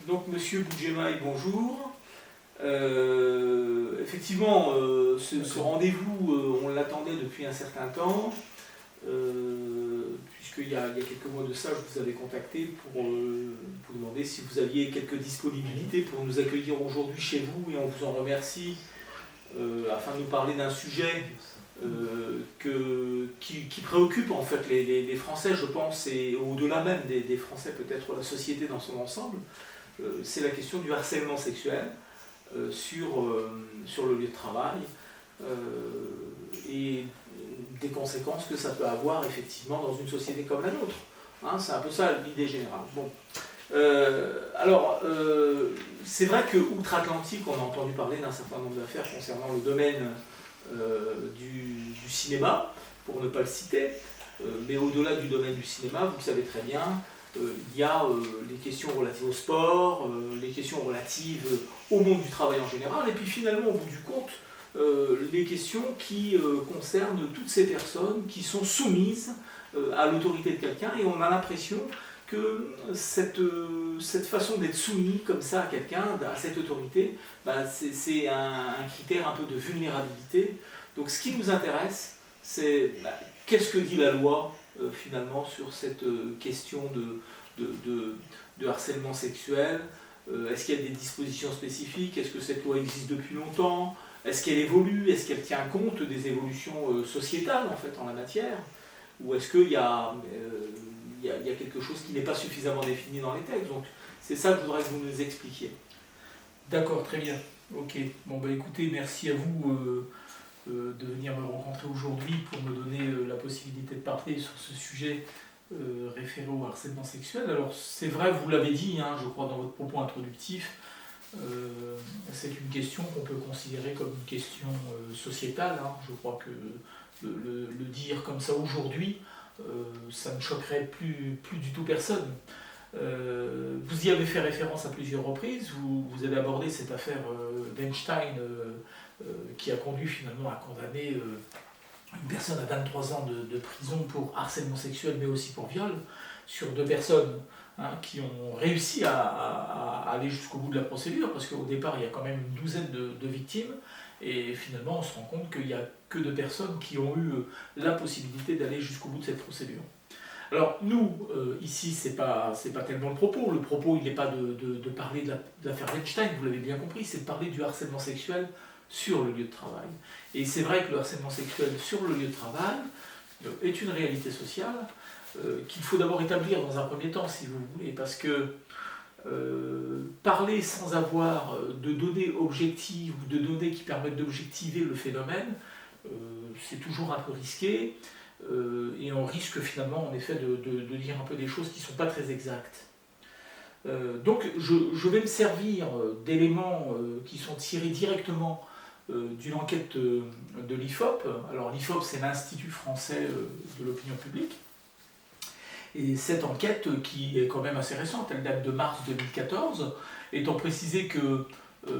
Donc, Monsieur Boudjemaï, bonjour. Effectivement, ce rendez-vous, on l'attendait depuis un certain temps, puisqu'il y a quelques mois de ça, je vous avais contacté pour vous demander si vous aviez quelques disponibilités pour nous accueillir aujourd'hui chez vous, et on vous en remercie, afin de nous parler d'un sujet qui préoccupe en fait les Français, je pense, et au-delà même des Français, peut-être la société dans son ensemble. C'est la question du harcèlement sexuel sur le lieu de travail et des conséquences que ça peut avoir effectivement dans une société comme la nôtre. Hein, c'est un peu ça l'idée générale. Bon. C'est vrai qu'outre-Atlantique, on a entendu parler d'un certain nombre d'affaires concernant le domaine du cinéma, pour ne pas le citer, mais au-delà du domaine du cinéma, vous le savez très bien, il y a les questions relatives au sport, les questions relatives au monde du travail en général, et puis finalement, au bout du compte, les questions qui concernent toutes ces personnes qui sont soumises à l'autorité de quelqu'un, et on a l'impression que cette façon d'être soumis comme ça à quelqu'un, à cette autorité, c'est un critère un peu de vulnérabilité. Donc ce qui nous intéresse, c'est qu'est-ce que dit la loi finalement sur cette question de harcèlement sexuel. Est-ce qu'il y a des dispositions spécifiques? Est-ce que cette loi existe depuis longtemps? Est-ce qu'elle évolue? Est-ce qu'elle tient compte des évolutions sociétales en fait en la matière? Ou est-ce qu'il y a quelque chose qui n'est pas suffisamment défini dans les textes? Donc c'est ça que je voudrais que vous nous expliquiez. D'accord, très bien. Ok. Bon, écoutez, merci à vous de venir me rencontrer aujourd'hui pour me donner la possibilité de parler sur ce sujet référé au harcèlement sexuel. Alors, c'est vrai, vous l'avez dit, hein, je crois, dans votre propos introductif, c'est une question qu'on peut considérer comme une question sociétale. Hein. Je crois que le dire comme ça aujourd'hui, ça ne choquerait plus du tout personne. Vous y avez fait référence à plusieurs reprises, vous avez abordé cette affaire Weinstein qui a conduit finalement à condamner une personne à 23 ans de prison pour harcèlement sexuel mais aussi pour viol sur deux personnes qui ont réussi à aller jusqu'au bout de la procédure, parce qu'au départ il y a quand même une douzaine de victimes, et finalement on se rend compte qu'il n'y a que deux personnes qui ont eu la possibilité d'aller jusqu'au bout de cette procédure. Alors nous, ici, c'est pas tellement le propos. Le propos, il n'est pas de parler de l'affaire Weinstein, vous l'avez bien compris, c'est de parler du harcèlement sexuel sur le lieu de travail. Et c'est vrai que le harcèlement sexuel sur le lieu de travail est une réalité sociale qu'il faut d'abord établir dans un premier temps, si vous voulez, parce que parler sans avoir de données objectives ou de données qui permettent d'objectiver le phénomène, c'est toujours un peu risqué. Et on risque finalement en effet de dire un peu des choses qui ne sont pas très exactes. Donc je vais me servir d'éléments qui sont tirés directement d'une enquête de l'IFOP. Alors l'IFOP, c'est l'Institut français de l'opinion publique. Et cette enquête, qui est quand même assez récente, elle date de mars 2014, étant précisé que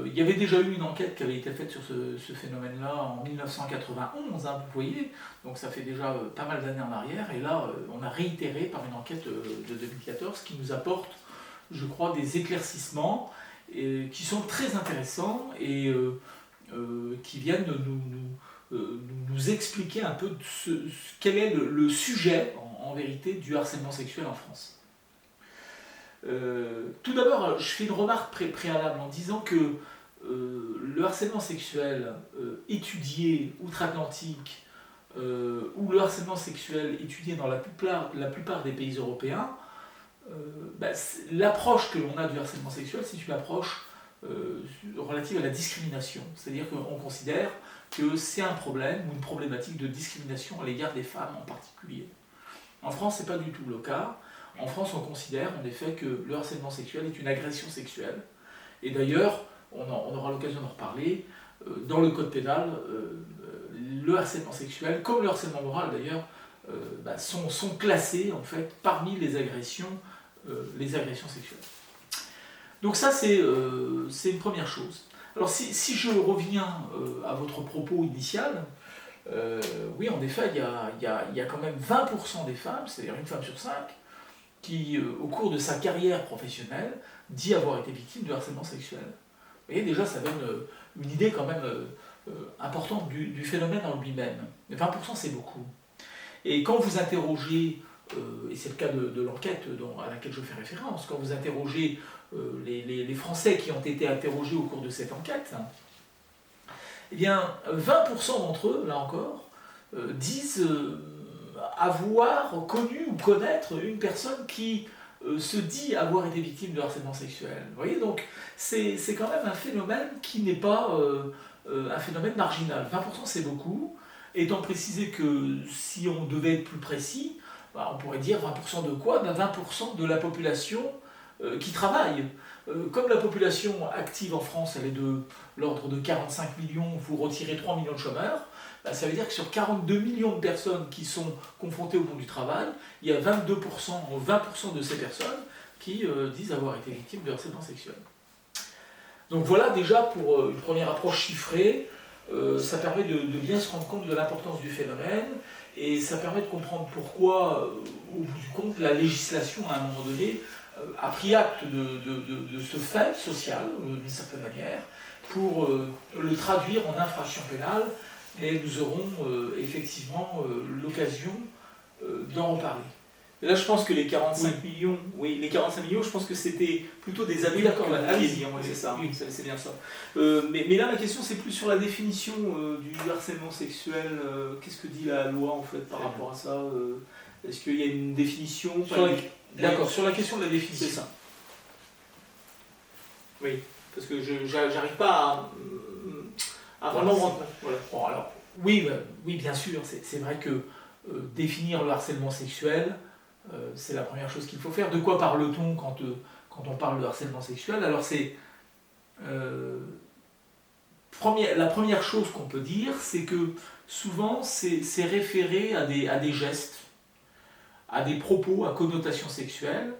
il y avait déjà eu une enquête qui avait été faite sur ce phénomène-là en 1991, hein, vous voyez, donc ça fait déjà pas mal d'années en arrière, et là on a réitéré par une enquête de 2014 qui nous apporte, je crois, des éclaircissements qui sont très intéressants et qui viennent nous expliquer un peu quel est le sujet en vérité du harcèlement sexuel en France. Tout d'abord, je fais une remarque préalable en disant que le harcèlement sexuel étudié outre-Atlantique ou le harcèlement sexuel étudié dans la plupart des pays européens, l'approche que l'on a du harcèlement sexuel, c'est une approche relative à la discrimination. C'est-à-dire qu'on considère que c'est un problème ou une problématique de discrimination à l'égard des femmes en particulier. En France, ce n'est pas du tout le cas. En France, on considère en effet que le harcèlement sexuel est une agression sexuelle. Et d'ailleurs, on aura l'occasion d'en reparler, dans le code pénal, le harcèlement sexuel, comme le harcèlement moral d'ailleurs, sont classés en fait parmi les agressions sexuelles. Donc ça, c'est une première chose. Alors si je reviens à votre propos initial, oui, en effet, il y a quand même 20% des femmes, c'est-à-dire une femme sur 5, qui, au cours de sa carrière professionnelle, dit avoir été victime de harcèlement sexuel. Vous voyez, déjà, ça donne une idée quand même importante du phénomène en lui-même. 20%, c'est beaucoup. Et quand vous interrogez, et c'est le cas de l'enquête à laquelle je fais référence, quand vous interrogez les Français qui ont été interrogés au cours de cette enquête, eh bien, 20% d'entre eux, là encore, disent avoir connu ou connaître une personne qui se dit avoir été victime de harcèlement sexuel. Vous voyez, donc c'est quand même un phénomène qui n'est pas un phénomène marginal. 20% c'est beaucoup, étant précisé que si on devait être plus précis, on pourrait dire 20% de quoi? 20% de la population qui travaille. Comme la population active en France, elle est de l'ordre de 45 millions, vous retirez 3 millions de chômeurs, ça veut dire que sur 42 millions de personnes qui sont confrontées au monde du travail, il y a 20% de ces personnes qui disent avoir été victimes de harcèlement sexuel. Donc voilà déjà pour une première approche chiffrée, ça permet de bien se rendre compte de l'importance du phénomène et ça permet de comprendre pourquoi, au bout du compte, la législation à un moment donné a pris acte de ce fait social, d'une certaine manière, pour le traduire en infraction pénale, et nous aurons effectivement l'occasion d'en reparler. Et là, je pense que les 45 millions, les 45 millions, je pense que c'était plutôt des adultes. D'accord, c'est ça, c'est bien ça. Mais là, ma question, c'est plus sur la définition du harcèlement sexuel. Qu'est-ce que dit la loi, en fait, par rapport à ça? Est-ce qu'il y a une définition? D'accord, sur la question de la définition. C'est ça. Oui, parce que je n'arrive pas à vraiment rendre. Voilà. Bon, alors, oui, bien sûr, c'est vrai que définir le harcèlement sexuel, c'est la première chose qu'il faut faire. De quoi parle-t-on quand on parle de harcèlement sexuel? Alors c'est la première chose qu'on peut dire, c'est que souvent c'est référé à des gestes, à des propos à connotation sexuelle,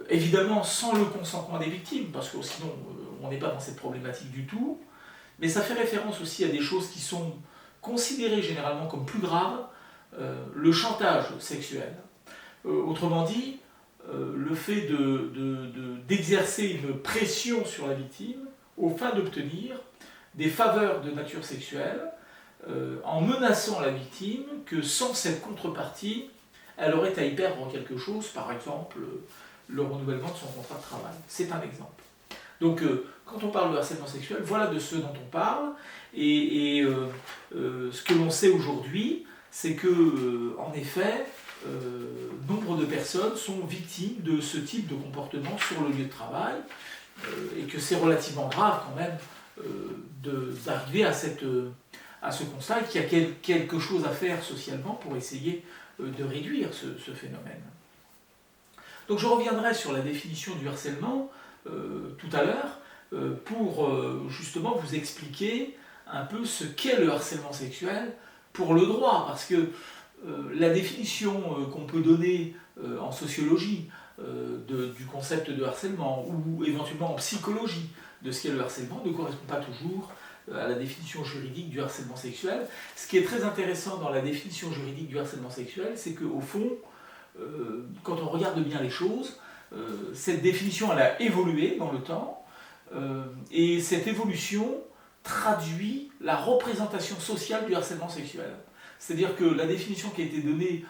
évidemment sans le consentement des victimes, parce que sinon on n'est pas dans cette problématique du tout, mais ça fait référence aussi à des choses qui sont considérées généralement comme plus graves, le chantage sexuel. Autrement dit, le fait d'exercer une pression sur la victime aux fins d'obtenir des faveurs de nature sexuelle, en menaçant la victime que sans cette contrepartie, elle aurait à y perdre quelque chose, par exemple le renouvellement de son contrat de travail. C'est un exemple. Donc quand on parle de harcèlement sexuel, voilà de ce dont on parle, et ce que l'on sait aujourd'hui, c'est que, en effet, nombre de personnes sont victimes de ce type de comportement sur le lieu de travail, et que c'est relativement grave quand même d'arriver à ce constat, qu'il y a quelque chose à faire socialement pour essayer de réduire ce phénomène. Donc je reviendrai sur la définition du harcèlement tout à l'heure pour justement vous expliquer un peu ce qu'est le harcèlement sexuel pour le droit, parce que la définition qu'on peut donner en sociologie du concept de harcèlement, ou éventuellement en psychologie de ce qu'est le harcèlement, ne correspond pas toujours à la définition juridique du harcèlement sexuel. Ce qui est très intéressant dans la définition juridique du harcèlement sexuel, c'est qu'au fond, quand on regarde bien les choses, cette définition elle a évolué dans le temps, et cette évolution traduit la représentation sociale du harcèlement sexuel. C'est-à-dire que la définition qui a été donnée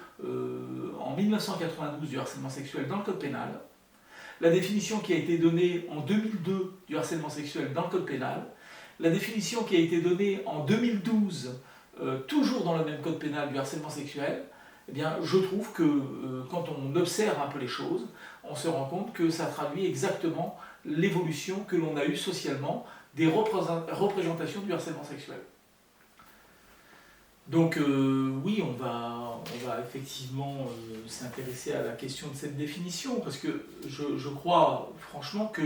en 1992 du harcèlement sexuel dans le Code pénal, la définition qui a été donnée en 2002 du harcèlement sexuel dans le Code pénal, la définition qui a été donnée en 2012, toujours dans le même Code pénal du harcèlement sexuel, eh bien, je trouve que quand on observe un peu les choses, on se rend compte que ça traduit exactement l'évolution que l'on a eue socialement des représentations du harcèlement sexuel. Donc oui, on va effectivement s'intéresser à la question de cette définition, parce que je crois franchement que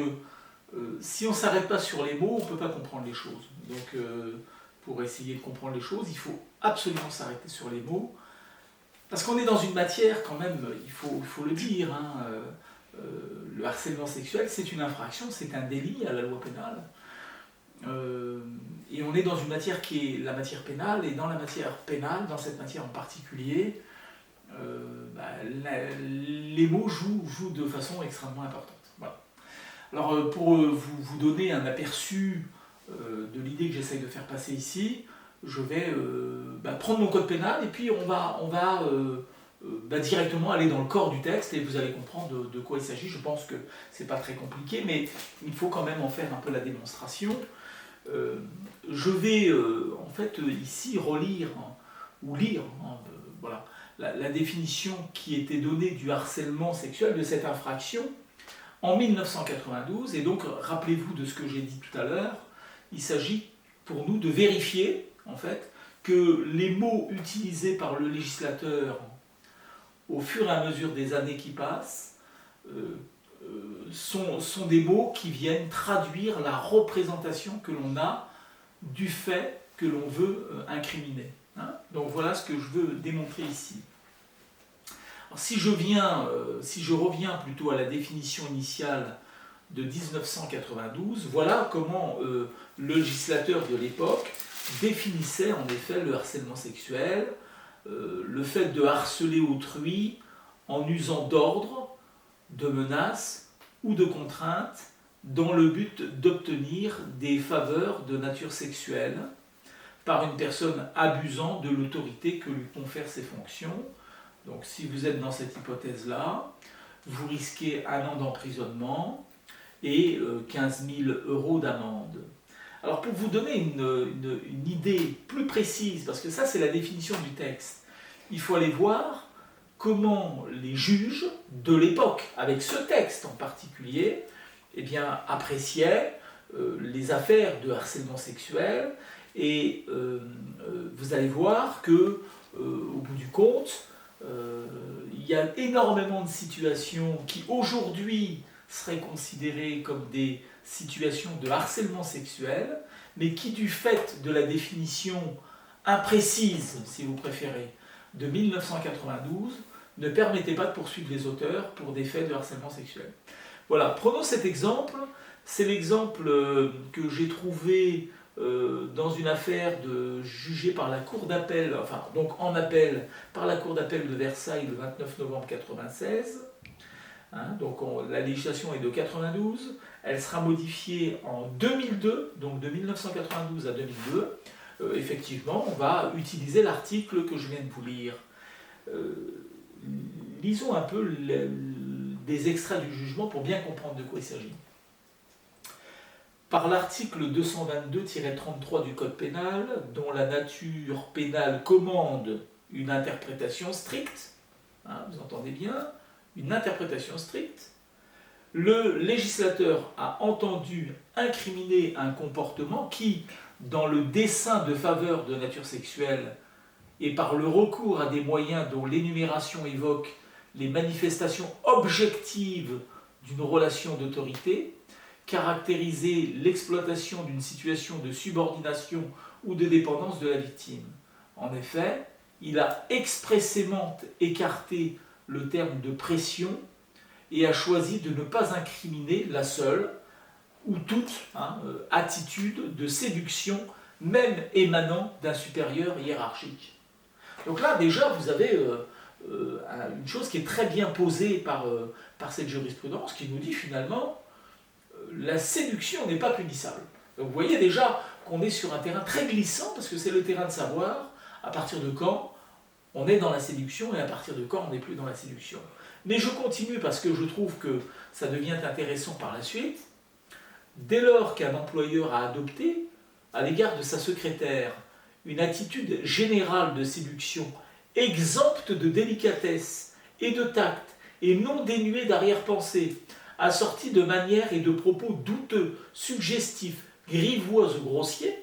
si on ne s'arrête pas sur les mots, on ne peut pas comprendre les choses. Donc pour essayer de comprendre les choses, il faut absolument s'arrêter sur les mots, parce qu'on est dans une matière quand même, il faut le dire, hein, le harcèlement sexuel c'est une infraction, c'est un délit à la loi pénale. Et on est dans une matière qui est la matière pénale, et dans la matière pénale, dans cette matière en particulier, les mots jouent de façon extrêmement importante. Voilà. Alors pour vous donner un aperçu de l'idée que j'essaye de faire passer ici, je vais prendre mon code pénal et puis on va directement aller dans le corps du texte et vous allez comprendre de quoi il s'agit. Je pense que c'est pas très compliqué, mais il faut quand même en faire un peu la démonstration. Je vais en fait ici relire ou lire voilà, la définition qui était donnée du harcèlement sexuel, de cette infraction, en 1992. Et donc, rappelez-vous de ce que j'ai dit tout à l'heure, il s'agit pour nous de vérifier en fait, que les mots utilisés par le législateur au fur et à mesure des années qui passent sont des mots qui viennent traduire la représentation que l'on a du fait que l'on veut incriminer. Hein. Donc voilà ce que je veux démontrer ici. Alors, si je reviens plutôt à la définition initiale de 1992, voilà comment le législateur de l'époque définissait en effet le harcèlement sexuel, le fait de harceler autrui en usant d'ordre, de menaces ou de contraintes dans le but d'obtenir des faveurs de nature sexuelle par une personne abusant de l'autorité que lui confèrent ses fonctions. Donc si vous êtes dans cette hypothèse-là, vous risquez 1 an d'emprisonnement et 15 000 € d'amende. Alors pour vous donner une idée plus précise, parce que ça c'est la définition du texte, il faut aller voir comment les juges de l'époque, avec ce texte en particulier, eh bien, appréciaient les affaires de harcèlement sexuel, et vous allez voir que, au bout du compte, il y a énormément de situations qui aujourd'hui seraient considérées comme des situations de harcèlement sexuel, mais qui, du fait de la définition imprécise, si vous préférez, de 1992, ne permettaient pas de poursuivre les auteurs pour des faits de harcèlement sexuel. Voilà, prenons cet exemple. C'est l'exemple que j'ai trouvé dans une affaire jugée par la Cour d'appel, enfin, donc en appel par la Cour d'appel de Versailles le 29 novembre 1996. Hein, donc la législation est de 92, elle sera modifiée en 2002, donc de 1992 à 2002. Effectivement, on va utiliser l'article que je viens de vous lire. Lisons un peu des extraits du jugement pour bien comprendre de quoi il s'agit. Par l'article 222-33 du Code pénal, dont la nature pénale commande une interprétation stricte, hein, vous entendez bien, une interprétation stricte, le législateur a entendu incriminer un comportement qui, dans le dessein de faveur de nature sexuelle et par le recours à des moyens dont l'énumération évoque les manifestations objectives d'une relation d'autorité, caractérisait l'exploitation d'une situation de subordination ou de dépendance de la victime. En effet, il a expressément écarté le terme de pression et a choisi de ne pas incriminer la seule ou toute attitude de séduction, même émanant d'un supérieur hiérarchique. Donc là, déjà, vous avez une chose qui est très bien posée par cette jurisprudence, qui nous dit finalement la séduction n'est pas punissable. Donc vous voyez déjà qu'on est sur un terrain très glissant, parce que c'est le terrain de savoir à partir de quand on est dans la séduction et à partir de quand on n'est plus dans la séduction. Mais je continue parce que je trouve que ça devient intéressant par la suite. Dès lors qu'un employeur a adopté, à l'égard de sa secrétaire, une attitude générale de séduction exempte de délicatesse et de tact et non dénuée d'arrière-pensée, assortie de manières et de propos douteux, suggestifs, grivois ou grossiers,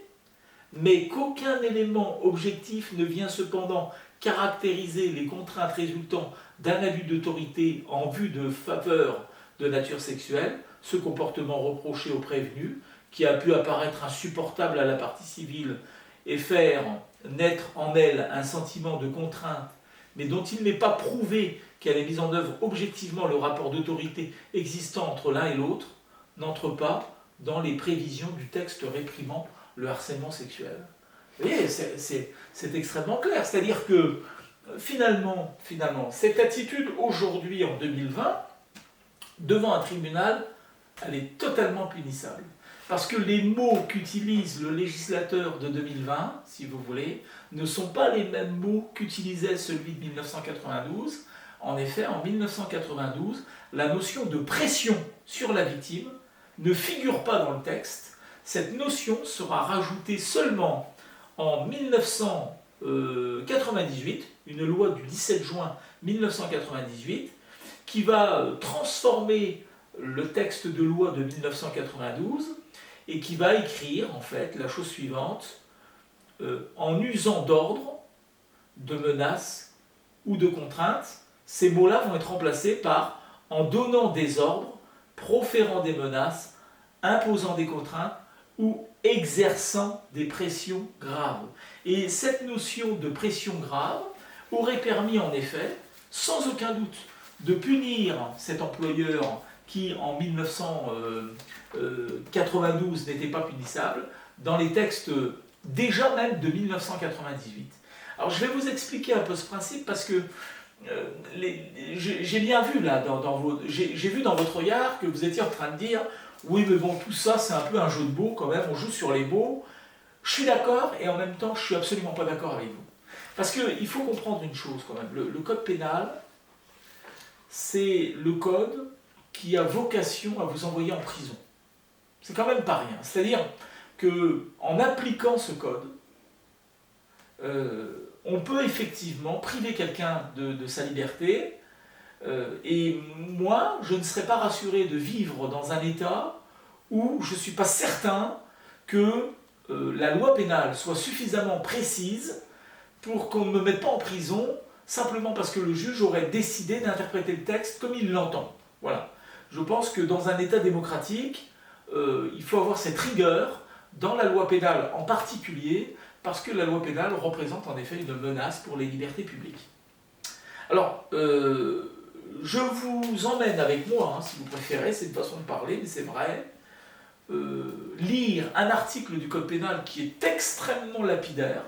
mais qu'aucun élément objectif ne vient cependant caractériser les contraintes résultant d'un abus d'autorité en vue de faveur de nature sexuelle, ce comportement reproché au prévenu, qui a pu apparaître insupportable à la partie civile et faire naître en elle un sentiment de contrainte, mais dont il n'est pas prouvé qu'elle ait mis en œuvre objectivement le rapport d'autorité existant entre l'un et l'autre, n'entre pas dans les prévisions du texte réprimant le harcèlement sexuel. Vous voyez, c'est extrêmement clair. C'est-à-dire que finalement, cette attitude aujourd'hui, en 2020, devant un tribunal, elle est totalement punissable. Parce que les mots qu'utilise le législateur de 2020, si vous voulez, ne sont pas les mêmes mots qu'utilisait celui de 1992. En effet, en 1992, la notion de pression sur la victime ne figure pas dans le texte. Cette notion sera rajoutée seulement en 1998, une loi du 17 juin 1998, qui va transformer le texte de loi de 1992 et qui va écrire en fait la chose suivante: en usant d'ordre, de menaces ou de contraintes. Ces mots-là vont être remplacés par en donnant des ordres, proférant des menaces, imposant des contraintes ou exerçant des pressions graves. Et cette notion de pression grave aurait permis en effet, sans aucun doute, de punir cet employeur qui en 1992 n'était pas punissable, dans les textes déjà même de 1998. Alors je vais vous expliquer un peu ce principe parce que j'ai bien vu là, j'ai vu dans votre regard que vous étiez en train de dire oui mais bon tout ça c'est un peu un jeu de mots quand même, on joue sur les mots. Je suis d'accord et en même temps je suis absolument pas d'accord avec vous. Parce qu'il faut comprendre une chose quand même, le code pénal, c'est le code qui a vocation à vous envoyer en prison. C'est quand même pas rien. C'est-à-dire qu'en appliquant ce code, on peut effectivement priver quelqu'un de sa liberté, et moi, je ne serais pas rassuré de vivre dans un État où je ne suis pas certain que la loi pénale soit suffisamment précise pour qu'on ne me mette pas en prison simplement parce que le juge aurait décidé d'interpréter le texte comme il l'entend. Voilà. Je pense que dans un État démocratique, il faut avoir cette rigueur dans la loi pénale en particulier, parce que la loi pénale représente en effet une menace pour les libertés publiques. Alors, je vous emmène avec moi, si vous préférez, c'est une façon de parler, mais c'est vrai, lire un article du Code pénal qui est extrêmement lapidaire,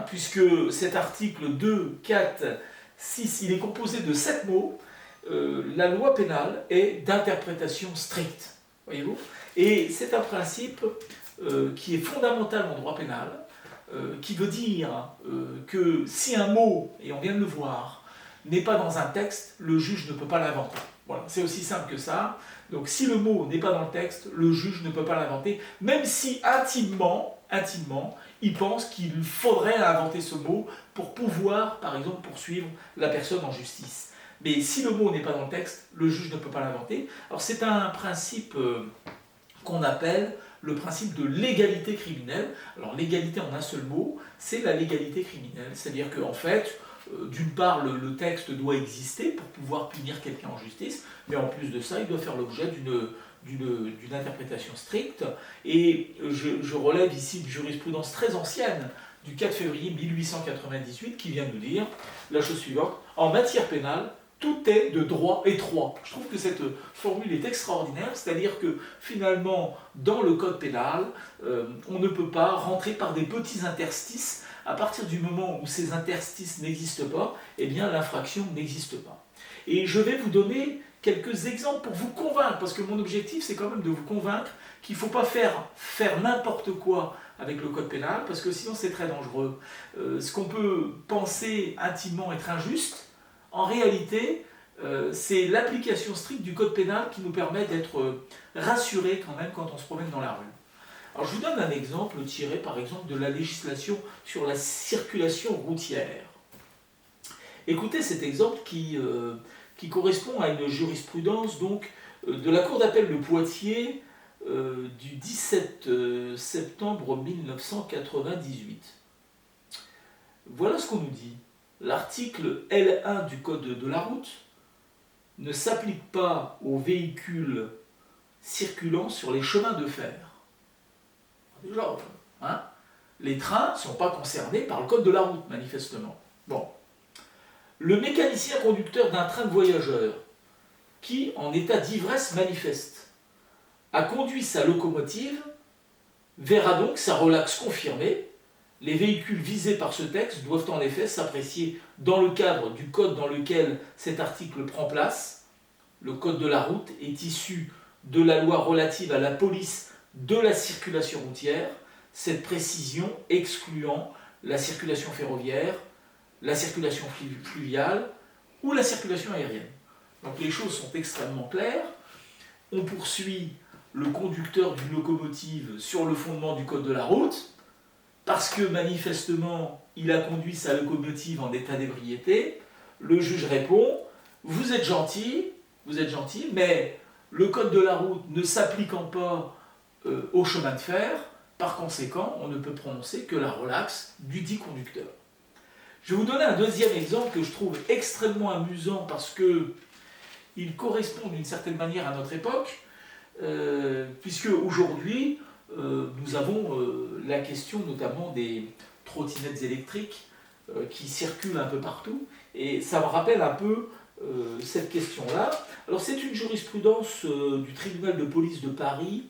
puisque cet article 2, 4, 6, il est composé de 7 mots. La loi pénale est d'interprétation stricte, voyez-vous. Et c'est un principe qui est fondamental en droit pénal, qui veut dire que si un mot, et on vient de le voir, n'est pas dans un texte, le juge ne peut pas l'inventer. Voilà, c'est aussi simple que ça. Donc si le mot n'est pas dans le texte, le juge ne peut pas l'inventer, même si intimement, il pense qu'il faudrait inventer ce mot pour pouvoir, par exemple, poursuivre la personne en justice. Mais si le mot n'est pas dans le texte, le juge ne peut pas l'inventer. Alors c'est un principe qu'on appelle le principe de l'égalité criminelle. Alors l'égalité en un seul mot, c'est la légalité criminelle. C'est-à-dire qu'en fait, d'une part, le texte doit exister pour pouvoir punir quelqu'un en justice, mais en plus de ça, il doit faire l'objet d'une interprétation stricte. Et je relève ici une jurisprudence très ancienne du 4 février 1898 qui vient nous dire la chose suivante: en matière pénale, tout est de droit étroit. Je trouve que cette formule est extraordinaire, c'est-à-dire que finalement, dans le code pénal, on ne peut pas rentrer par des petits interstices. À partir du moment où ces interstices n'existent pas, eh bien l'infraction n'existe pas. Et je vais vous donner quelques exemples pour vous convaincre, parce que mon objectif c'est quand même de vous convaincre qu'il ne faut pas faire n'importe quoi avec le code pénal, parce que sinon c'est très dangereux. Ce qu'on peut penser intimement être injuste, en réalité, c'est l'application stricte du code pénal qui nous permet d'être rassurés quand même quand on se promène dans la rue. Alors je vous donne un exemple tiré par exemple de la législation sur la circulation routière. Écoutez cet exemple qui correspond à une jurisprudence donc, de la Cour d'appel de Poitiers du 17 septembre 1998. Voilà ce qu'on nous dit. L'article L1 du Code de la route ne s'applique pas aux véhicules circulant sur les chemins de fer. Déjà, les trains ne sont pas concernés par le Code de la route, manifestement. Bon. Le mécanicien conducteur d'un train de voyageurs qui, en état d'ivresse manifeste, a conduit sa locomotive verra donc sa relaxe confirmée, Les véhicules visés par ce texte doivent en effet s'apprécier dans le cadre du code dans lequel cet article prend place. Le code de la route est issu de la loi relative à la police de la circulation routière, cette précision excluant la circulation ferroviaire, la circulation fluviale ou la circulation aérienne. Donc les choses sont extrêmement claires. On poursuit le conducteur d'une locomotive sur le fondement du code de la route, parce que manifestement il a conduit sa locomotive en état d'ébriété. Le juge répond, vous êtes gentil, mais le code de la route ne s'appliquant pas au chemin de fer, par conséquent, on ne peut prononcer que la relaxe du dit conducteur. Je vais vous donner un deuxième exemple que je trouve extrêmement amusant parce qu'il correspond d'une certaine manière à notre époque, puisque aujourd'hui, nous avons la question notamment des trottinettes électriques qui circulent un peu partout, et ça me rappelle un peu cette question-là. Alors c'est une jurisprudence du tribunal de police de Paris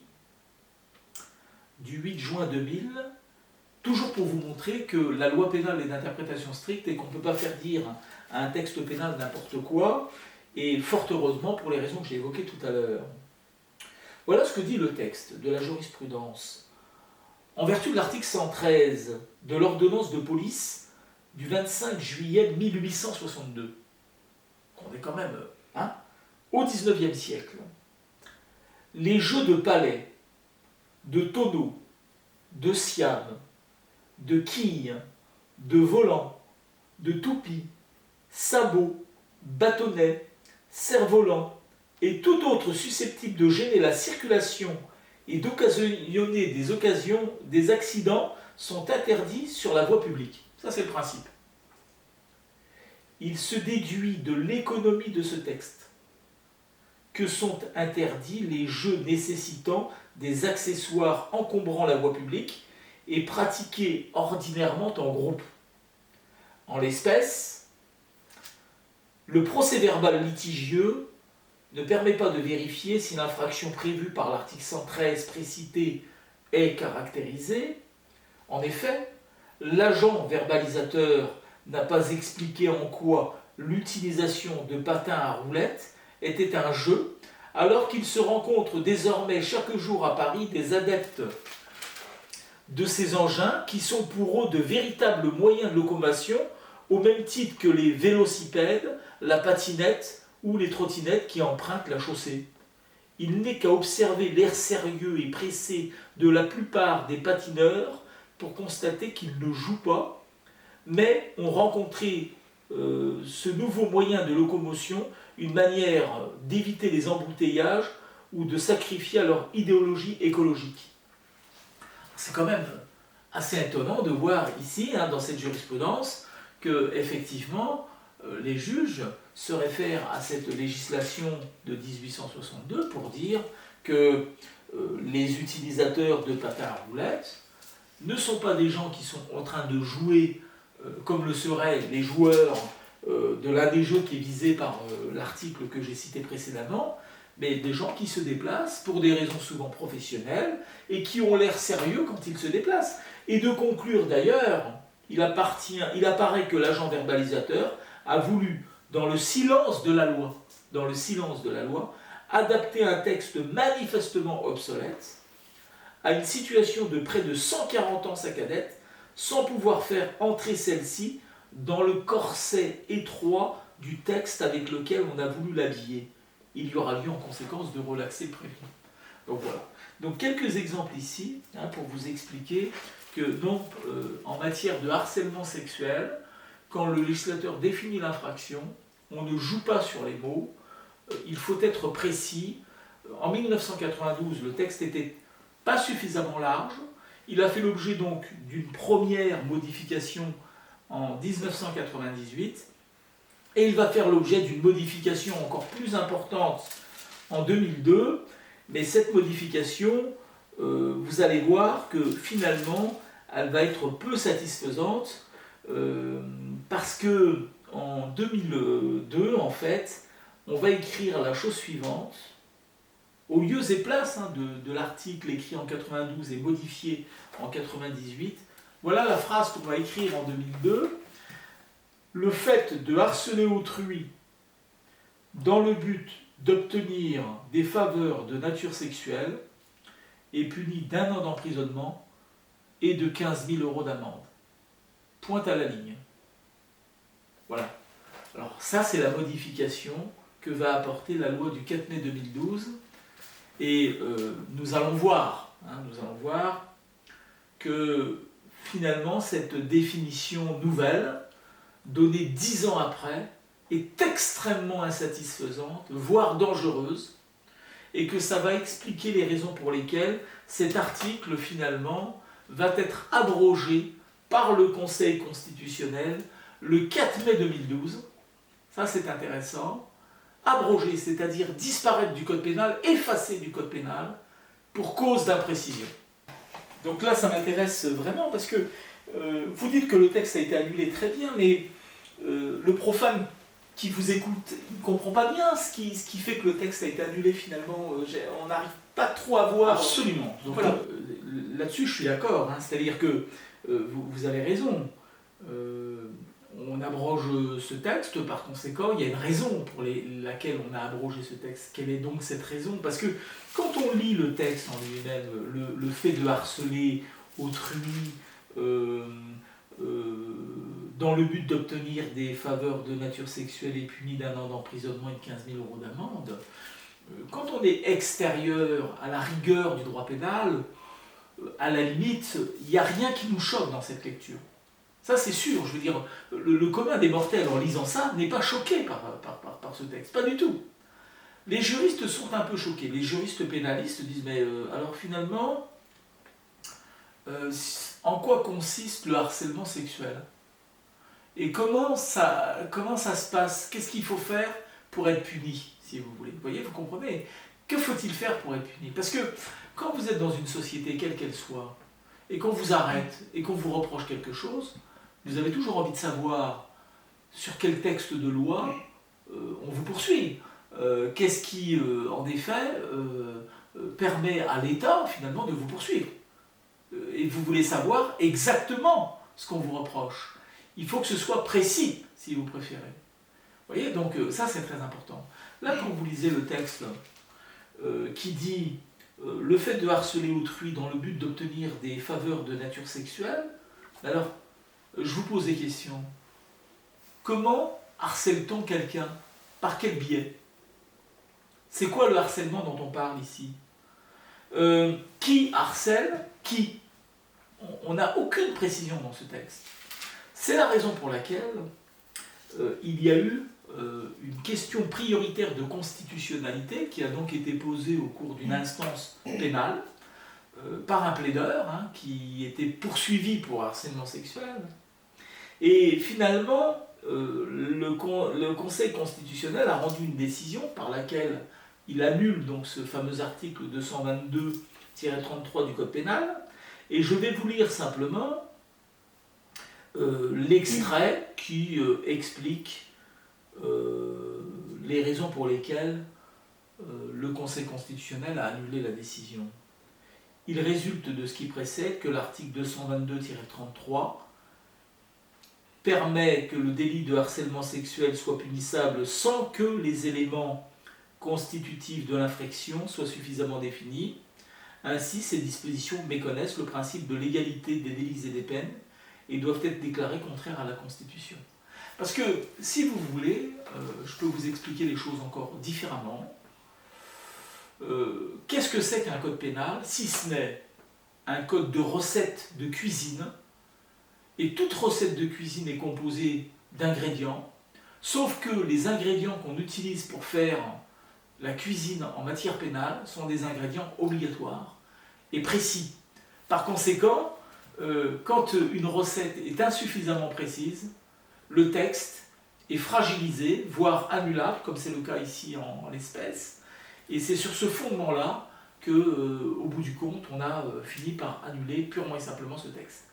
du 8 juin 2000, toujours pour vous montrer que la loi pénale est d'interprétation stricte et qu'on ne peut pas faire dire à un texte pénal n'importe quoi, et fort heureusement pour les raisons que j'ai évoquées tout à l'heure. Voilà ce que dit le texte de la jurisprudence. En vertu de l'article 113 de l'ordonnance de police du 25 juillet 1862, on est quand même au XIXe siècle, les jeux de palais, de tonneaux, de siam, de quilles, de volants, de toupies, sabots, bâtonnets, cerfs-volants et tout autre susceptible de gêner la circulation et d'occasionner des accidents sont interdits sur la voie publique. Ça, c'est le principe. Il se déduit de l'économie de ce texte que sont interdits les jeux nécessitant des accessoires encombrant la voie publique et pratiqués ordinairement en groupe. En l'espèce, le procès-verbal litigieux ne permet pas de vérifier si l'infraction prévue par l'article 113 précité est caractérisée. En effet, l'agent verbalisateur n'a pas expliqué en quoi l'utilisation de patins à roulettes était un jeu, alors qu'il se rencontre désormais chaque jour à Paris des adeptes de ces engins qui sont pour eux de véritables moyens de locomotion, au même titre que les vélocipèdes, la patinette ou les trottinettes qui empruntent la chaussée. Il n'est qu'à observer l'air sérieux et pressé de la plupart des patineurs pour constater qu'ils ne jouent pas, mais ont rencontré ce nouveau moyen de locomotion une manière d'éviter les embouteillages ou de sacrifier à leur idéologie écologique. C'est quand même assez étonnant de voir ici, dans cette jurisprudence, que effectivement les juges se réfèrent à cette législation de 1862 pour dire que les utilisateurs de patins à roulettes ne sont pas des gens qui sont en train de jouer comme le seraient les joueurs de l'un des jeux qui est visé par l'article que j'ai cité précédemment, mais des gens qui se déplacent pour des raisons souvent professionnelles et qui ont l'air sérieux quand ils se déplacent. Et de conclure d'ailleurs, il apparaît que l'agent verbalisateur a voulu, dans le silence de la loi, adapter un texte manifestement obsolète à une situation de près de 140 ans saccadette, sans pouvoir faire entrer celle-ci dans le corset étroit du texte avec lequel on a voulu l'habiller. Il y aura lieu en conséquence de relaxer le prévenu. Donc voilà. Donc quelques exemples ici, pour vous expliquer que donc, en matière de harcèlement sexuel, quand le législateur définit l'infraction, on ne joue pas sur les mots, il faut être précis. En 1992, le texte n'était pas suffisamment large. Il a fait l'objet donc d'une première modification en 1998 et il va faire l'objet d'une modification encore plus importante en 2002. Mais cette modification, vous allez voir que finalement, elle va être peu satisfaisante parce que en 2002, en fait, on va écrire la chose suivante. Au lieu et place de l'article écrit en 92 et modifié en 98, Voilà la phrase qu'on va écrire en 2002. Le fait de harceler autrui dans le but d'obtenir des faveurs de nature sexuelle est puni d'1 an d'emprisonnement et de 15 000 € d'amende. Pointe à la ligne. Voilà. Alors ça, c'est la modification que va apporter la loi du 4 mai 2012. Et nous allons voir que finalement, cette définition nouvelle, donnée 10 ans après, est extrêmement insatisfaisante, voire dangereuse, et que ça va expliquer les raisons pour lesquelles cet article, finalement, va être abrogé par le Conseil constitutionnel le 4 mai 2012. Ça, c'est intéressant. Abrogé, c'est-à-dire disparaître du code pénal, effacé du code pénal, pour cause d'imprécision. Donc là, ça m'intéresse vraiment, parce que vous dites que le texte a été annulé, très bien, mais le profane qui vous écoute, il ne comprend pas bien ce qui fait que le texte a été annulé finalement. On n'arrive pas trop à voir. Absolument. Donc voilà, là-dessus, je suis d'accord. C'est-à-dire que vous avez raison. On abroge ce texte, par conséquent, il y a une raison pour laquelle on a abrogé ce texte. Quelle est donc cette raison? Parce que quand on lit le texte en lui-même, le fait de harceler autrui dans le but d'obtenir des faveurs de nature sexuelle est puni d'1 an d'emprisonnement et de 15 000 € d'amende, quand on est extérieur à la rigueur du droit pénal, à la limite, il n'y a rien qui nous choque dans cette lecture. Ça, c'est sûr. Je veux dire, le commun des mortels, en lisant ça, n'est pas choqué par ce texte. Pas du tout. Les juristes sont un peu choqués. Les juristes pénalistes disent, mais alors finalement, en quoi consiste le harcèlement sexuel? Et comment ça se passe? Qu'est-ce qu'il faut faire pour être puni, si vous voulez? Vous voyez, vous comprenez? Que faut-il faire pour être puni? Parce que quand vous êtes dans une société, quelle qu'elle soit, et qu'on vous arrête, et qu'on vous reproche quelque chose, vous avez toujours envie de savoir sur quel texte de loi on vous poursuit. Qu'est-ce qui, en effet, permet à l'État, finalement, de vous poursuivre. Et vous voulez savoir exactement ce qu'on vous reproche. Il faut que ce soit précis, si vous préférez. Vous voyez, donc ça, c'est très important. Là, quand vous lisez le texte qui dit le fait de harceler autrui dans le but d'obtenir des faveurs de nature sexuelle, alors, je vous pose des questions. Comment harcèle-t-on quelqu'un? Par quel biais? C'est quoi le harcèlement dont on parle ici? Qui harcèle qui? On n'a aucune précision dans ce texte. C'est la raison pour laquelle il y a eu une question prioritaire de constitutionnalité qui a donc été posée au cours d'une instance pénale par un plaideur qui était poursuivi pour harcèlement sexuel. Et finalement, le Conseil constitutionnel a rendu une décision par laquelle il annule donc ce fameux article 222-33 du Code pénal. Et je vais vous lire simplement l'extrait qui explique les raisons pour lesquelles le Conseil constitutionnel a annulé la décision. Il résulte de ce qui précède que l'article 222-33 permet que le délit de harcèlement sexuel soit punissable sans que les éléments constitutifs de l'infraction soient suffisamment définis. Ainsi, ces dispositions méconnaissent le principe de l'égalité des délits et des peines et doivent être déclarées contraires à la Constitution. Parce que, si vous voulez, je peux vous expliquer les choses encore différemment. Qu'est-ce que c'est qu'un code pénal, si ce n'est un code de recettes de cuisine? Et toute recette de cuisine est composée d'ingrédients, sauf que les ingrédients qu'on utilise pour faire la cuisine en matière pénale sont des ingrédients obligatoires et précis. Par conséquent, quand une recette est insuffisamment précise, le texte est fragilisé, voire annulable, comme c'est le cas ici en l'espèce. Et c'est sur ce fondement-là qu'au bout du compte, on a fini par annuler purement et simplement ce texte.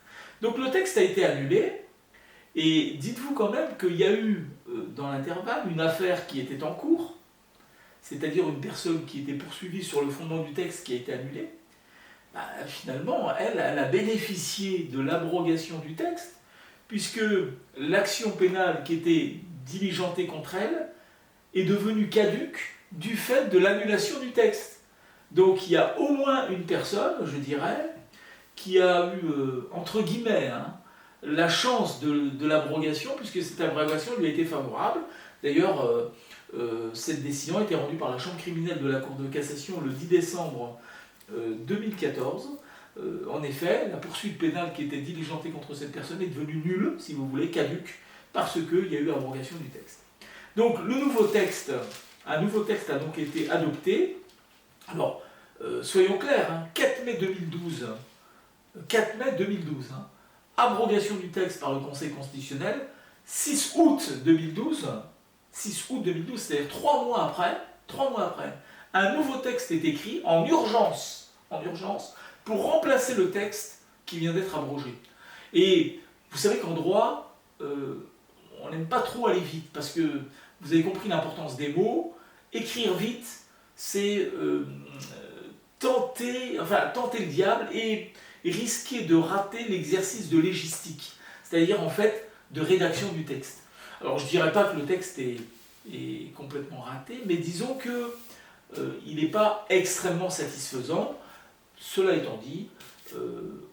Donc le texte a été annulé, et dites-vous quand même qu'il y a eu, dans l'intervalle, une affaire qui était en cours, c'est-à-dire une personne qui était poursuivie sur le fondement du texte qui a été annulé. finalement, elle a bénéficié de l'abrogation du texte, puisque l'action pénale qui était diligentée contre elle est devenue caduque du fait de l'annulation du texte. Donc il y a au moins une personne, je dirais, qui a eu, entre guillemets, la chance de l'abrogation, puisque cette abrogation lui a été favorable. D'ailleurs, cette décision a été rendue par la Chambre criminelle de la Cour de cassation le 10 décembre 2014. En effet, la poursuite pénale qui était diligentée contre cette personne est devenue nulle, si vous voulez, caduque, parce qu'il y a eu abrogation du texte. Donc un nouveau texte a donc été adopté. Alors, soyons clairs, 4 mai 2012, abrogation du texte par le Conseil constitutionnel, 6 août 2012, c'est-à-dire 3 mois après, un nouveau texte est écrit en urgence, pour remplacer le texte qui vient d'être abrogé. Et vous savez qu'en droit, on n'aime pas trop aller vite, parce que vous avez compris l'importance des mots. Écrire vite, c'est tenter le diable et risquer de rater l'exercice de légistique, c'est-à-dire en fait de rédaction du texte. Alors je ne dirais pas que le texte est complètement raté, mais disons qu'il n'est pas extrêmement satisfaisant. Cela étant dit,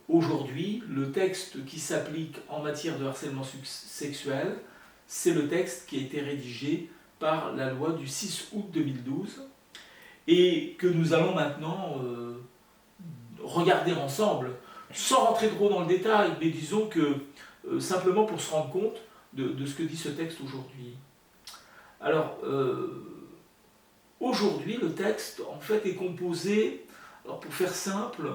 aujourd'hui, le texte qui s'applique en matière de harcèlement sexuel, c'est le texte qui a été rédigé par la loi du 6 août 2012 et que nous allons maintenant regarder ensemble, sans rentrer trop dans le détail, mais disons que simplement pour se rendre compte de ce que dit ce texte aujourd'hui. Alors, aujourd'hui, le texte, en fait, est composé, alors pour faire simple,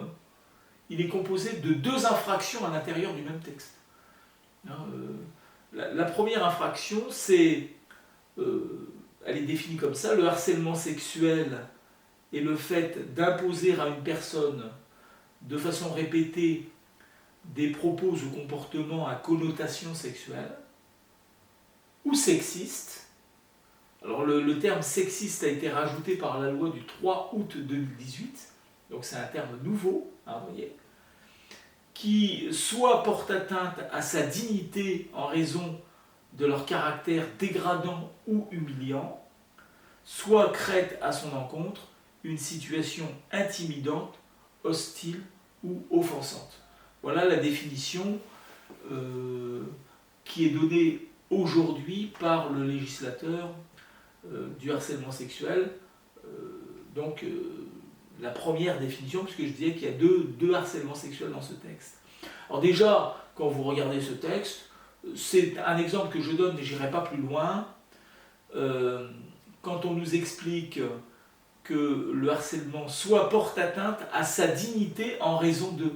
il est composé de 2 infractions à l'intérieur du même texte. La première infraction, c'est, elle est définie comme ça, le harcèlement sexuel est le fait d'imposer à une personne de façon répétée des propos ou comportements à connotation sexuelle ou sexiste. Alors le terme sexiste a été rajouté par la loi du 3 août 2018, donc c'est un terme nouveau, vous voyez, qui soit porte atteinte à sa dignité en raison de leur caractère dégradant ou humiliant, soit crée à son encontre une situation intimidante, hostile ou offensante. Voilà la définition qui est donnée aujourd'hui par le législateur du harcèlement sexuel. Donc la première définition, puisque je disais qu'il y a deux harcèlements sexuels dans ce texte. Alors déjà, quand vous regardez ce texte, c'est un exemple que je donne, mais je n'irai pas plus loin. Quand on nous explique que le harcèlement soit porte atteinte à sa dignité en raison de...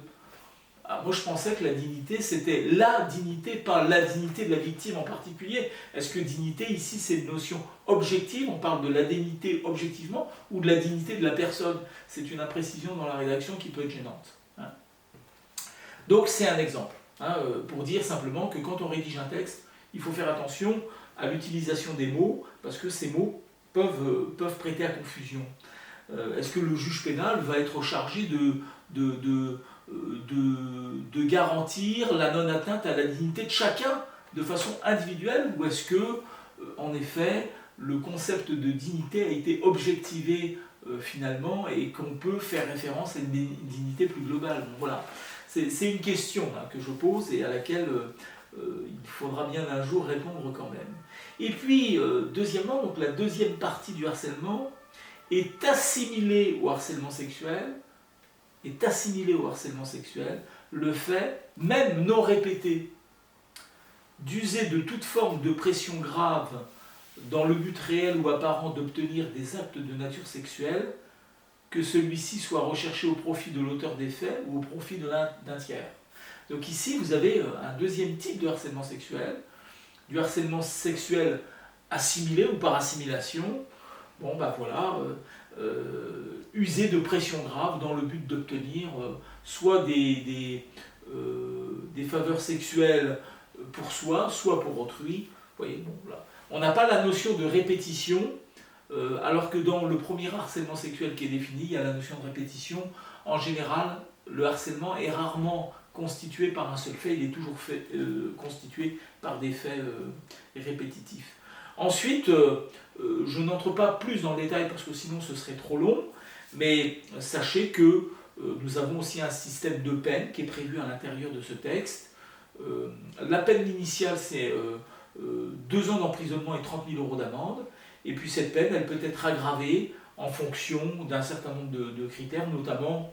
Alors moi je pensais que la dignité c'était la dignité, pas la dignité de la victime en particulier. Est-ce que dignité ici c'est une notion objective, on parle de la dignité objectivement, ou de la dignité de la personne? C'est une imprécision dans la rédaction qui peut être gênante. Donc c'est un exemple, pour dire simplement que quand on rédige un texte, il faut faire attention à l'utilisation des mots, parce que ces mots peuvent prêter à confusion. Est-ce que le juge pénal va être chargé de garantir la non-atteinte à la dignité de chacun de façon individuelle, ou est-ce que, en effet, le concept de dignité a été objectivé finalement et qu'on peut faire référence à une dignité plus globale? Bon, voilà. C'est une question que je pose et à laquelle il faudra bien un jour répondre quand même. Et puis, deuxièmement, donc la deuxième partie du harcèlement est assimilée au harcèlement sexuel, le fait, même non répété, d'user de toute forme de pression grave dans le but réel ou apparent d'obtenir des actes de nature sexuelle, que celui-ci soit recherché au profit de l'auteur des faits ou au profit d'un tiers. Donc ici, vous avez un deuxième type de harcèlement sexuel, du harcèlement sexuel assimilé ou par assimilation. Bon, ben voilà, user de pression grave dans le but d'obtenir soit des faveurs sexuelles pour soi, soit pour autrui. Vous voyez, bon, là. On n'a pas la notion de répétition, alors que dans le premier harcèlement sexuel qui est défini, il y a la notion de répétition. En général, le harcèlement est rarement constitué par un seul fait, il est toujours constitué par des faits répétitifs. Ensuite, je n'entre pas plus dans le détail parce que sinon ce serait trop long, mais sachez que nous avons aussi un système de peine qui est prévu à l'intérieur de ce texte. La peine initiale, c'est 2 ans d'emprisonnement et 30 000 € d'amende. Et puis cette peine, elle peut être aggravée en fonction d'un certain nombre de critères, notamment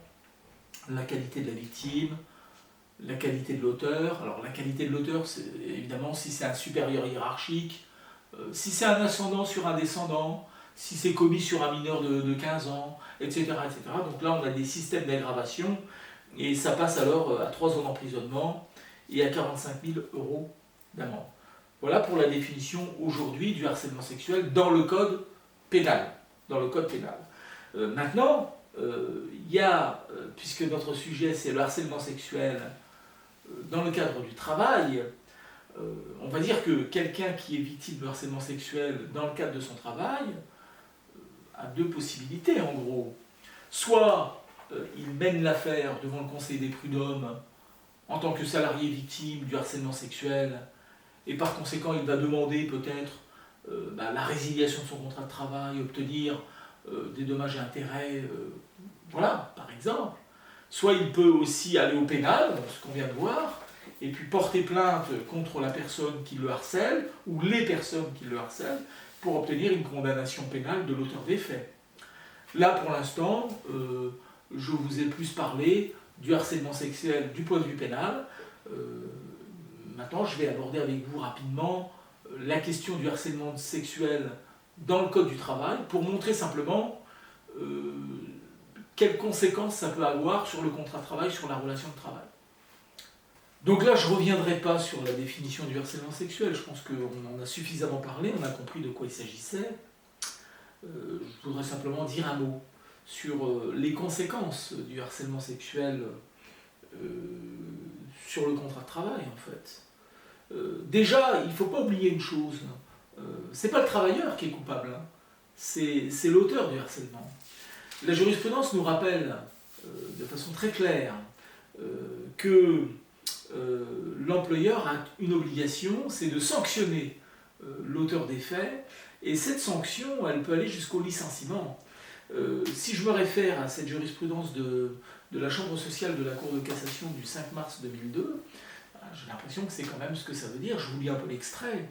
la qualité de la victime, la qualité de l'auteur. Alors la qualité de l'auteur, c'est évidemment si c'est un supérieur hiérarchique, si c'est un ascendant sur un descendant, si c'est commis sur un mineur de 15 ans, etc., etc. Donc là, on a des systèmes d'aggravation, et ça passe alors à 3 ans d'emprisonnement et à 45 000 € d'amende. Voilà pour la définition aujourd'hui du harcèlement sexuel dans le code pénal. Maintenant, il y a, puisque notre sujet c'est le harcèlement sexuel dans le cadre du travail, on va dire que quelqu'un qui est victime de harcèlement sexuel dans le cadre de son travail a 2 possibilités en gros. Soit il mène l'affaire devant le conseil des prud'hommes en tant que salarié victime du harcèlement sexuel, et par conséquent il va demander peut-être la résiliation de son contrat de travail, obtenir des dommages et intérêts, voilà, par exemple. Soit il peut aussi aller au pénal, ce qu'on vient de voir, et puis porter plainte contre la personne qui le harcèle, ou les personnes qui le harcèlent, pour obtenir une condamnation pénale de l'auteur des faits. Là, pour l'instant, je vous ai plus parlé du harcèlement sexuel du point de vue pénal. Maintenant, je vais aborder avec vous rapidement la question du harcèlement sexuel dans le code du travail, pour montrer simplement quelles conséquences ça peut avoir sur le contrat de travail, sur la relation de travail. Donc là, je ne reviendrai pas sur la définition du harcèlement sexuel, je pense qu'on en a suffisamment parlé, on a compris de quoi il s'agissait. Je voudrais simplement dire un mot sur les conséquences du harcèlement sexuel sur le contrat de travail, en fait. Déjà, il ne faut pas oublier une chose, c'est pas le travailleur qui est coupable, hein. C'est l'auteur du harcèlement. La jurisprudence nous rappelle de façon très claire que l'employeur a une obligation, c'est de sanctionner l'auteur des faits, et cette sanction, elle peut aller jusqu'au licenciement. Si je me réfère à cette jurisprudence de la Chambre sociale de la Cour de cassation du 5 mars 2002, j'ai l'impression que c'est quand même ce que ça veut dire, je vous lis un peu l'extrait.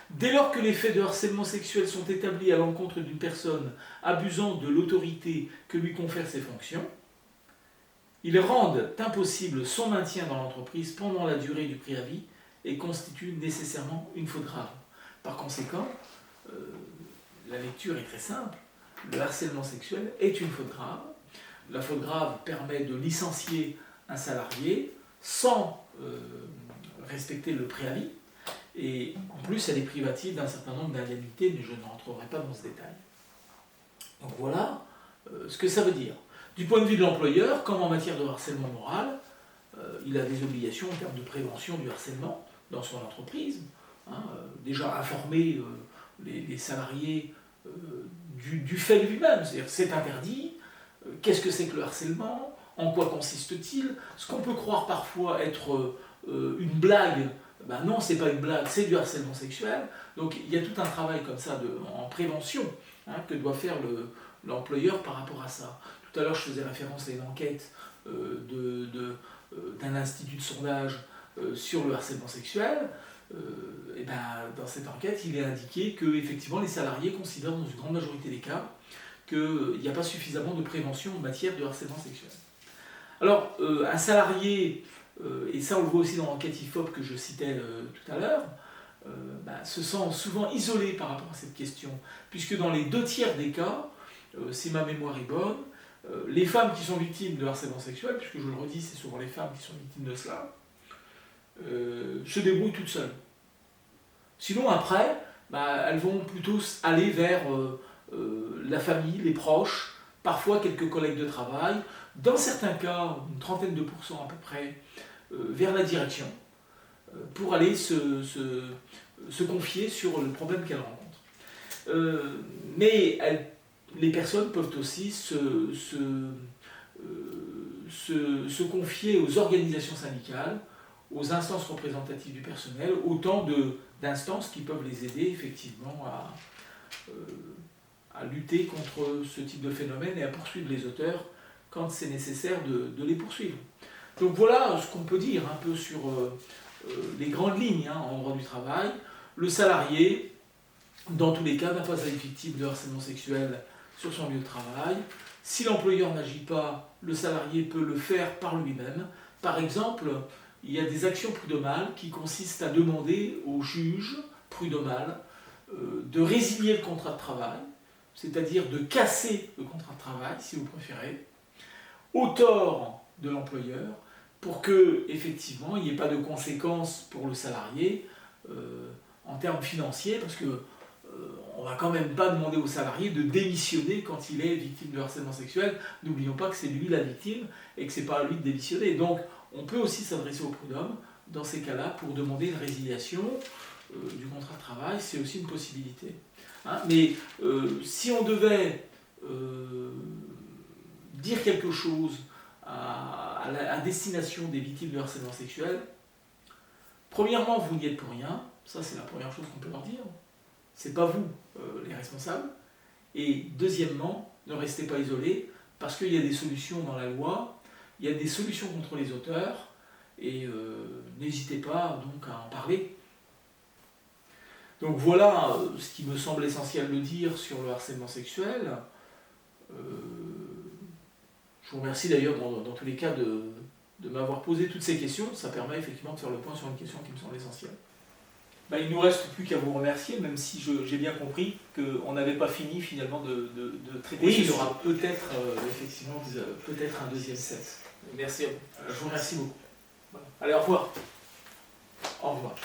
Dès lors que les faits de harcèlement sexuel sont établis à l'encontre d'une personne abusant de l'autorité que lui confèrent ses fonctions, ils rendent impossible son maintien dans l'entreprise pendant la durée du préavis et constituent nécessairement une faute grave. Par conséquent, la lecture est très simple. Le harcèlement sexuel est une faute grave. La faute grave permet de licencier un salarié sans respecter le préavis. Et en plus, elle est privative d'un certain nombre d'indemnités, mais je ne rentrerai pas dans ce détail. Donc voilà ce que ça veut dire. Du point de vue de l'employeur, comme en matière de harcèlement moral, il a des obligations en termes de prévention du harcèlement dans son entreprise. Déjà informer les salariés du fait lui-même, c'est-à-dire c'est interdit, qu'est-ce que c'est que le harcèlement, en quoi consiste-t-il, ce qu'on peut croire parfois être une blague. Ben non, c'est pas une blague, c'est du harcèlement sexuel. Donc il y a tout un travail comme ça en prévention que doit faire l'employeur par rapport à ça. Tout à l'heure, je faisais référence à une enquête d'un institut de sondage sur le harcèlement sexuel. Et ben, dans cette enquête, il est indiqué que effectivement, les salariés considèrent dans une grande majorité des cas qu'il n'y a pas suffisamment de prévention en matière de harcèlement sexuel. Alors, un salarié, et ça on le voit aussi dans l'enquête IFOP que je citais tout à l'heure, se sent souvent isolé par rapport à cette question, puisque dans les 2/3 des cas, si ma mémoire est bonne, les femmes qui sont victimes de harcèlement sexuel, puisque je le redis, c'est souvent les femmes qui sont victimes de cela, se débrouillent toutes seules. Sinon après, elles vont plutôt aller vers la famille, les proches, parfois quelques collègues de travail, dans certains cas, une 30aine de % à peu près, vers la direction, pour aller se confier sur le problème qu'elles rencontrent. Mais les personnes peuvent aussi se se confier aux organisations syndicales, aux instances représentatives du personnel, autant d'instances qui peuvent les aider effectivement à lutter contre ce type de phénomène et à poursuivre les auteurs quand c'est nécessaire de les poursuivre. Donc voilà ce qu'on peut dire un peu sur les grandes lignes en droit du travail. Le salarié, dans tous les cas, n'a pas à être victime de harcèlement sexuel sur son lieu de travail. Si l'employeur n'agit pas, le salarié peut le faire par lui-même. Par exemple, il y a des actions prud'homales qui consistent à demander au juge prud'homal de résilier le contrat de travail, c'est-à-dire de casser le contrat de travail, si vous préférez, au tort de l'employeur, pour que effectivement il n'y ait pas de conséquences pour le salarié en termes financiers, parce que on ne va quand même pas demander au salarié de démissionner quand il est victime de harcèlement sexuel. N'oublions pas que c'est lui la victime et que ce n'est pas à lui de démissionner. Donc on peut aussi s'adresser au prud'homme dans ces cas-là pour demander une résiliation du contrat de travail, c'est aussi une possibilité. Mais si on devait dire quelque chose à destination des victimes de harcèlement sexuel, premièrement, vous n'y êtes pour rien, ça c'est la première chose qu'on peut leur dire, c'est pas vous les responsables, et deuxièmement, ne restez pas isolés, parce qu'il y a des solutions dans la loi, il y a des solutions contre les auteurs, et n'hésitez pas donc à en parler. Donc voilà ce qui me semble essentiel de dire sur le harcèlement sexuel. Je vous remercie d'ailleurs dans tous les cas de m'avoir posé toutes ces questions. Ça permet effectivement de faire le point sur une question qui me semble essentielle. Il ne nous reste plus qu'à vous remercier, même si j'ai bien compris qu'on n'avait pas fini finalement de traiter. Oui, il y aura peut-être effectivement peut-être un deuxième set. Merci à vous. Je vous remercie beaucoup. Voilà. Allez, au revoir. Au revoir.